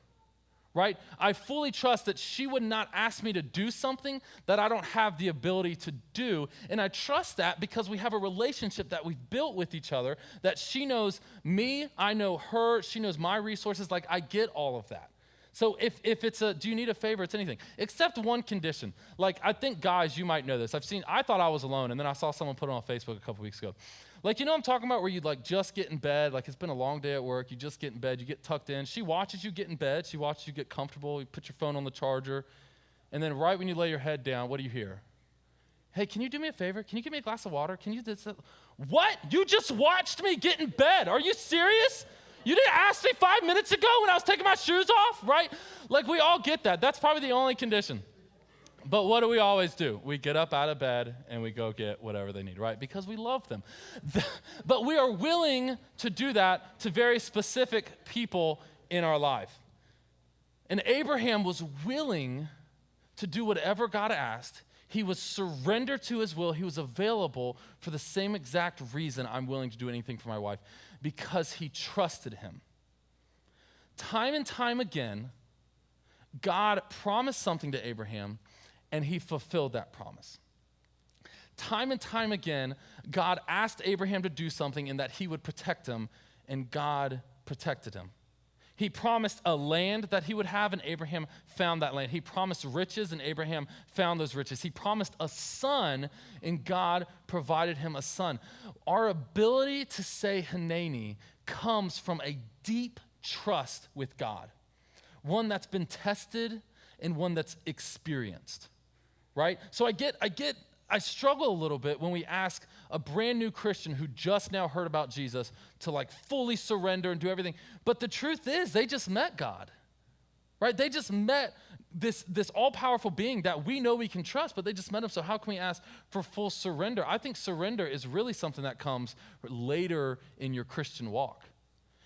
right? I fully trust that she would not ask me to do something that I don't have the ability to do, and I trust that because we have a relationship that we've built with each other, that she knows me, I know her, she knows my resources, like, I get all of that. So if it's do you need a favor, it's anything, except one condition. Like, I think, guys, you might know this. I thought I was alone, and then I saw someone put it on Facebook a couple weeks ago. Like, you know what I'm talking about, where you like just get in bed, like it's been a long day at work, you just get in bed, you get tucked in. She watches you get in bed, she watches you get comfortable, you put your phone on the charger, and then right when you lay your head down, what do you hear? Hey, can you do me a favor? Can you give me a glass of water? Can you do this? What? You just watched me get in bed. Are you serious? You didn't ask me 5 minutes ago when I was taking my shoes off, right? Like, we all get that. That's probably the only condition. But what do we always do? We get up out of bed and we go get whatever they need, right? Because we love them. But we are willing to do that to very specific people in our life. And Abraham was willing to do whatever God asked. He was surrendered to his will. He was available for the same exact reason I'm willing to do anything for my wife, because he trusted him. Time and time again, God promised something to Abraham, and he fulfilled that promise. Time and time again, God asked Abraham to do something and that he would protect him, and God protected him. He promised a land that he would have, and Abraham found that land. He promised riches, and Abraham found those riches. He promised a son, and God provided him a son. Our ability to say Hineni comes from a deep trust with God, one that's been tested and one that's experienced, right? So I struggle a little bit when we ask a brand new Christian who just now heard about Jesus to like fully surrender and do everything. But the truth is, they just met God, right? They just met this all-powerful being that we know we can trust, but they just met him. So how can we ask for full surrender? I think surrender is really something that comes later in your Christian walk.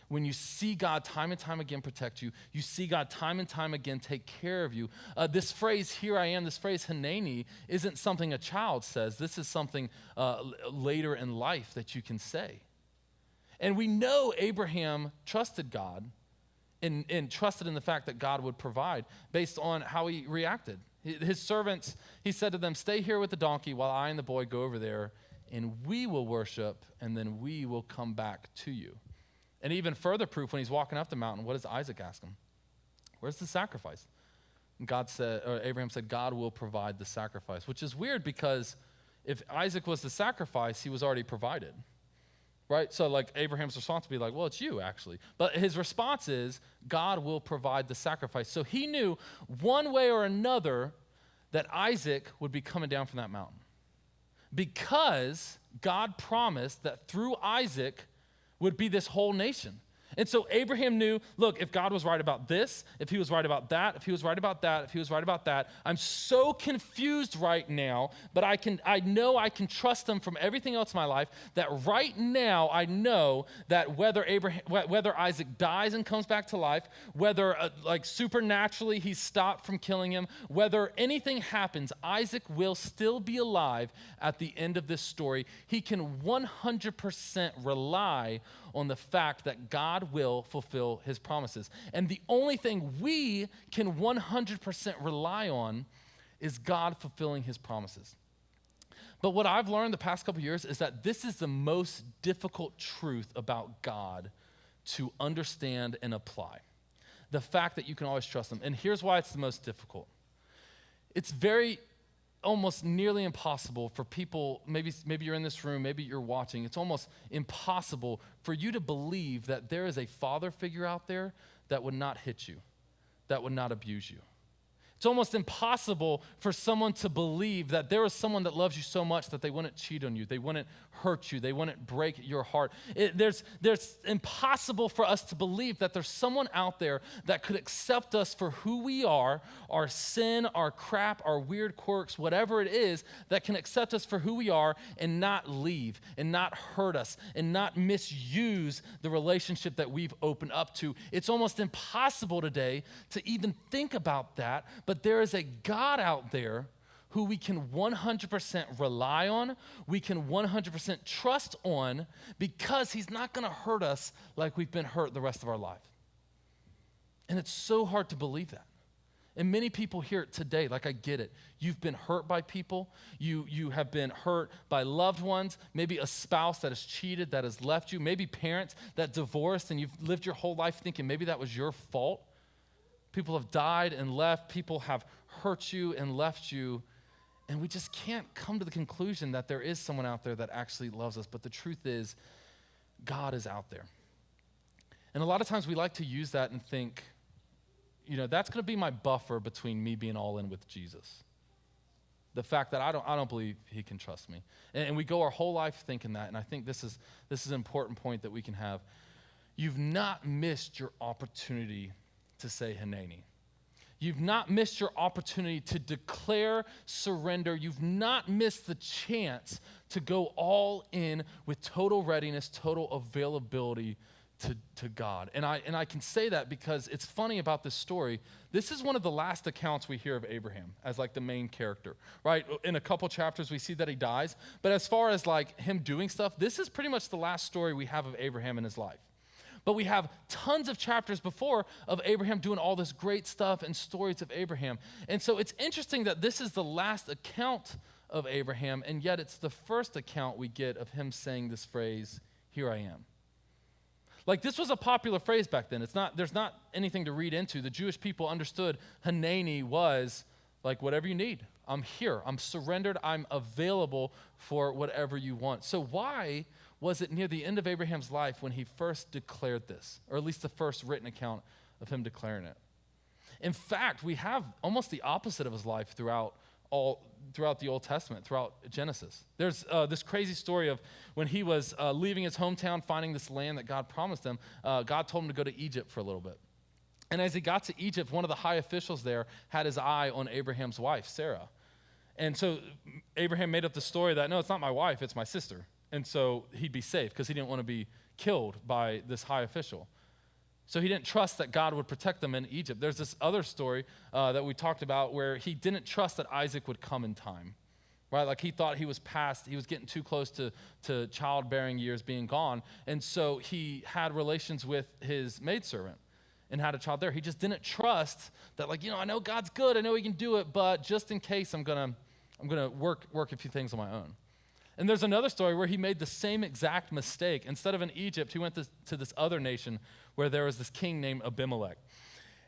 When you see God time and time again protect you, you see God time and time again take care of you. This phrase, here I am, this phrase, Hineni, isn't something a child says. This is something later in life that you can say. And we know Abraham trusted God and trusted in the fact that God would provide based on how he reacted. His servants, he said to them, stay here with the donkey while I and the boy go over there, and we will worship, and then we will come back to you. And even further proof, when he's walking up the mountain, what does Isaac ask him? Where's the sacrifice? And Abraham said, God will provide the sacrifice, which is weird because if Isaac was the sacrifice, he was already provided, right? So like Abraham's response would be like, well, it's you actually. But his response is, God will provide the sacrifice. So he knew one way or another that Isaac would be coming down from that mountain because God promised that through Isaac would be this whole nation. And so Abraham knew, look, if God was right about this, if he was right about that, if he was right about that, if he was right about that, I'm so confused right now, but I know I can trust him from everything else in my life, that right now I know that whether Isaac dies and comes back to life, whether like supernaturally he's stopped from killing him, whether anything happens, Isaac will still be alive at the end of this story. He can 100% rely on the fact that God will fulfill his promises. And the only thing we can 100% rely on is God fulfilling his promises. But what I've learned the past couple years is that this is the most difficult truth about God to understand and apply. The fact that you can always trust him. And here's why it's the most difficult. It's almost nearly impossible for people, maybe you're in this room, maybe you're watching, it's almost impossible for you to believe that there is a father figure out there that would not hit you, that would not abuse you. It's almost impossible for someone to believe that there is someone that loves you so much that they wouldn't cheat on you, they wouldn't hurt you, they wouldn't break your heart. There's impossible for us to believe that there's someone out there that could accept us for who we are, our sin, our crap, our weird quirks, whatever it is, that can accept us for who we are and not leave and not hurt us and not misuse the relationship that we've opened up to. It's almost impossible today to even think about that, but there is a God out there who we can 100% rely on, we can 100% trust on, because he's not gonna hurt us like we've been hurt the rest of our life. And it's so hard to believe that. And many people hear it today, like I get it. You've been hurt by people, you have been hurt by loved ones, maybe a spouse that has cheated, that has left you, maybe parents that divorced and you've lived your whole life thinking maybe that was your fault. People have died and left, people have hurt you and left you. And we just can't come to the conclusion that there is someone out there that actually loves us. But the truth is, God is out there. And a lot of times we like to use that and think, that's going to be my buffer between me being all in with Jesus. The fact that I don't believe he can trust me. And we go our whole life thinking that. And I think this is an important point that we can have. You've not missed your opportunity to say Hineni. You've not missed your opportunity to declare surrender. You've not missed the chance to go all in with total readiness, total availability to God. And I can say that because it's funny about this story. This is one of the last accounts we hear of Abraham as like the main character, right? In a couple chapters, we see that he dies. But as far as like him doing stuff, this is pretty much the last story we have of Abraham in his life. But we have tons of chapters before of Abraham doing all this great stuff and stories of Abraham. And so it's interesting that this is the last account of Abraham, and yet it's the first account we get of him saying this phrase, here I am. Like, this was a popular phrase back then. There's not anything to read into. The Jewish people understood Hanani was like, whatever you need. I'm here. I'm surrendered. I'm available for whatever you want. So why was it near the end of Abraham's life when he first declared this, or at least the first written account of him declaring it? In fact, we have almost the opposite of his life throughout the Old Testament, throughout Genesis. There's this crazy story of when he was leaving his hometown, finding this land that God promised him. God told him to go to Egypt for a little bit. And as he got to Egypt, one of the high officials there had his eye on Abraham's wife, Sarah. And so Abraham made up the story that, no, it's not my wife, it's my sister. And so he'd be safe because he didn't want to be killed by this high official. So he didn't trust that God would protect them in Egypt. There's this other story that we talked about where he didn't trust that Isaac would come in time, right? Like he thought he was getting too close to childbearing years being gone. And so he had relations with his maidservant and had a child there. He just didn't trust that, like, I know God's good, I know he can do it, but just in case I'm gonna work a few things on my own. And there's another story where he made the same exact mistake. Instead of in Egypt, he went to this other nation where there was this king named Abimelech.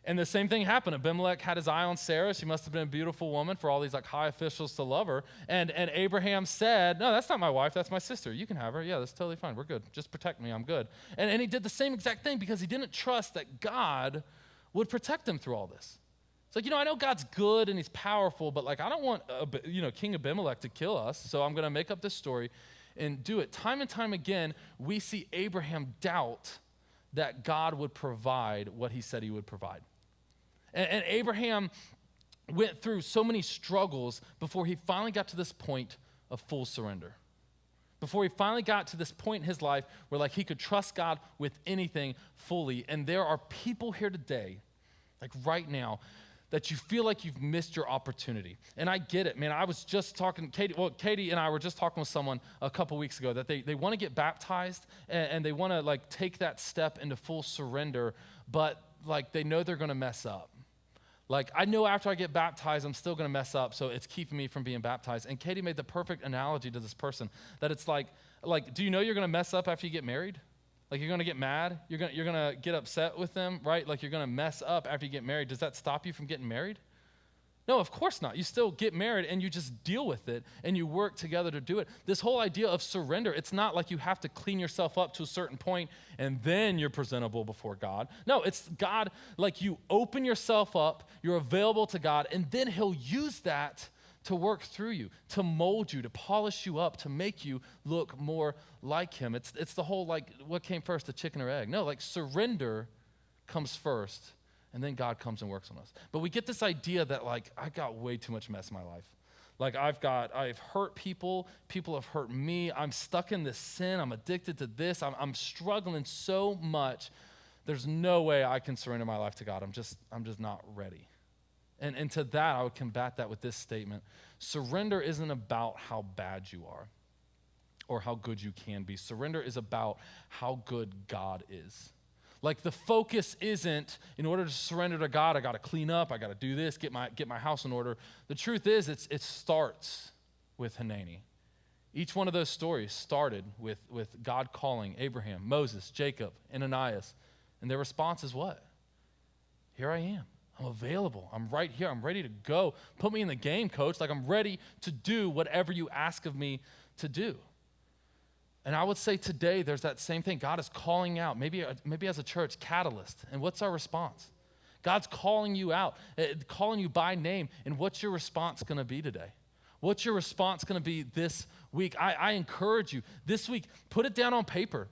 And the same thing happened. Abimelech had his eye on Sarah. She must have been a beautiful woman for all these like high officials to love her. And Abraham said, no, that's not my wife. That's my sister. You can have her. Yeah, that's totally fine. We're good. Just protect me. I'm good. And he did the same exact thing because he didn't trust that God would protect him through all this. It's like, I know God's good and he's powerful, but like I don't want, King Abimelech to kill us. So I'm going to make up this story and do it. Time and time again, we see Abraham doubt that God would provide what he said he would provide. And Abraham went through so many struggles before he finally got to this point of full surrender. Before he finally got to this point in his life where like he could trust God with anything fully. And there are people here today, like right now, that you feel like you've missed your opportunity. And I get it, man. I was just talking, Katie and I were just talking with someone a couple weeks ago that they want to get baptized and they want to like take that step into full surrender, but like they know they're going to mess up. Like, I know after I get baptized, I'm still going to mess up, so it's keeping me from being baptized. And Katie made the perfect analogy to this person, that it's like, do you know you're going to mess up after you get married? Like, you're going to get mad? You're going to get upset with them, right? Like, you're going to mess up after you get married. Does that stop you from getting married? No, of course not. You still get married, and you just deal with it, and you work together to do it. This whole idea of surrender, it's not like you have to clean yourself up to a certain point, and then you're presentable before God. No, it's God, like you open yourself up, you're available to God, and then he'll use that to work through you, to mold you, to polish you up, to make you look more like him. It's the whole, like, what came first, the chicken or egg? No, like surrender comes first, and then God comes and works on us. But we get this idea that, like, I got way too much mess in my life. Like, I've hurt people have hurt me, I'm stuck in this sin, I'm addicted to this, I'm struggling so much, there's no way I can surrender my life to God. I'm just not ready. And to that, I would combat that with this statement. Surrender isn't about how bad you are or how good you can be. Surrender is about how good God is. Like, the focus isn't, in order to surrender to God, I got to clean up, I got to do this, get my house in order. The truth is, it starts with Hanani. Each one of those stories started with God calling Abraham, Moses, Jacob, Ananias, and their response is what? Here I am. I'm available. I'm right here. I'm ready to go. Put me in the game, coach. Like, I'm ready to do whatever you ask of me to do. And I would say today there's that same thing. God is calling out, maybe as a church, catalyst. And what's our response? God's calling you out, calling you by name. And what's your response going to be today? What's your response going to be this week? I encourage you, this week, put it down on paper.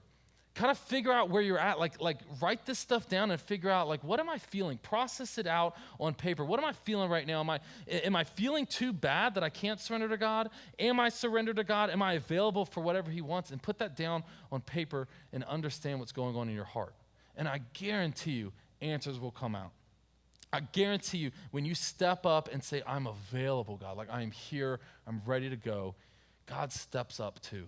Kind of figure out where you're at. Like write this stuff down and figure out, like, what am I feeling? Process it out on paper. What am I feeling right now? Am I feeling too bad that I can't surrender to God? Am I surrendered to God? Am I available for whatever he wants? And put that down on paper and understand what's going on in your heart. And I guarantee you, answers will come out. I guarantee you, when you step up and say, I'm available, God, like I am here, I'm ready to go, God steps up too.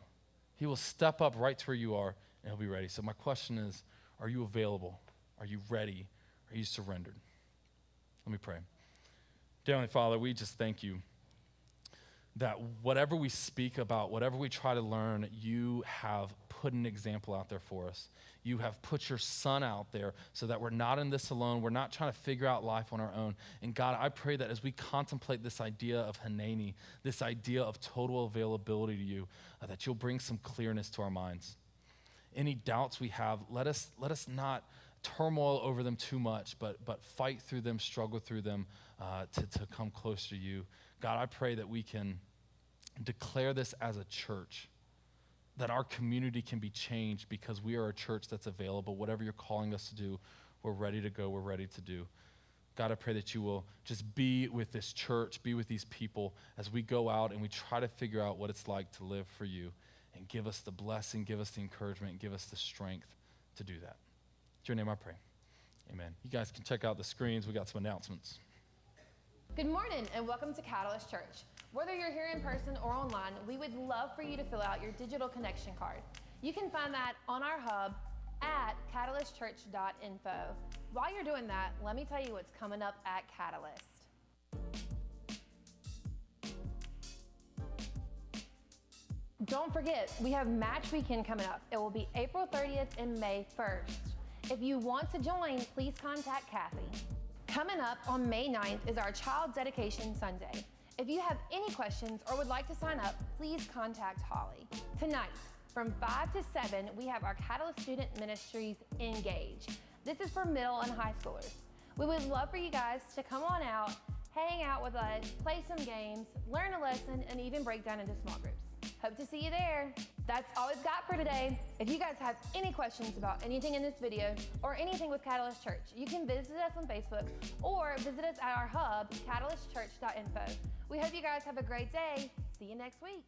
He will step up right to where you are, and he'll be ready. So my question is, are you available? Are you ready? Are you surrendered? Let me pray. Dear Heavenly Father, we just thank you that whatever we speak about, whatever we try to learn, you have put an example out there for us. You have put your son out there so that we're not in this alone. We're not trying to figure out life on our own. And God, I pray that as we contemplate this idea of Hanani, this idea of total availability to you, that you'll bring some clearness to our minds. Any doubts we have, let us not turmoil over them too much, but fight through them, struggle through them to come closer to you. God, I pray that we can declare this as a church, that our community can be changed because we are a church that's available. Whatever you're calling us to do, we're ready to go, we're ready to do. God, I pray that you will just be with this church, be with these people as we go out and we try to figure out what it's like to live for you, and give us the blessing, give us the encouragement, and give us the strength to do that. In your name I pray. Amen. You guys can check out the screens. We got some announcements. Good morning and welcome to Catalyst Church. Whether you're here in person or online, we would love for you to fill out your digital connection card. You can find that on our hub at catalystchurch.info. While you're doing that, let me tell you what's coming up at Catalyst. Don't forget, we have Match Weekend coming up. It will be April 30th and May 1st. If you want to join, please contact Kathy. Coming up on May 9th is our Child Dedication Sunday. If you have any questions or would like to sign up, please contact Holly. Tonight, from 5 to 7, we have our Catalyst Student Ministries Engage. This is for middle and high schoolers. We would love for you guys to come on out, hang out with us, play some games, learn a lesson, and even break down into small groups. Hope to see you there. That's all we've got for today. If you guys have any questions about anything in this video or anything with Catalyst Church, you can visit us on Facebook or visit us at our hub, catalystchurch.info. We hope you guys have a great day. See you next week.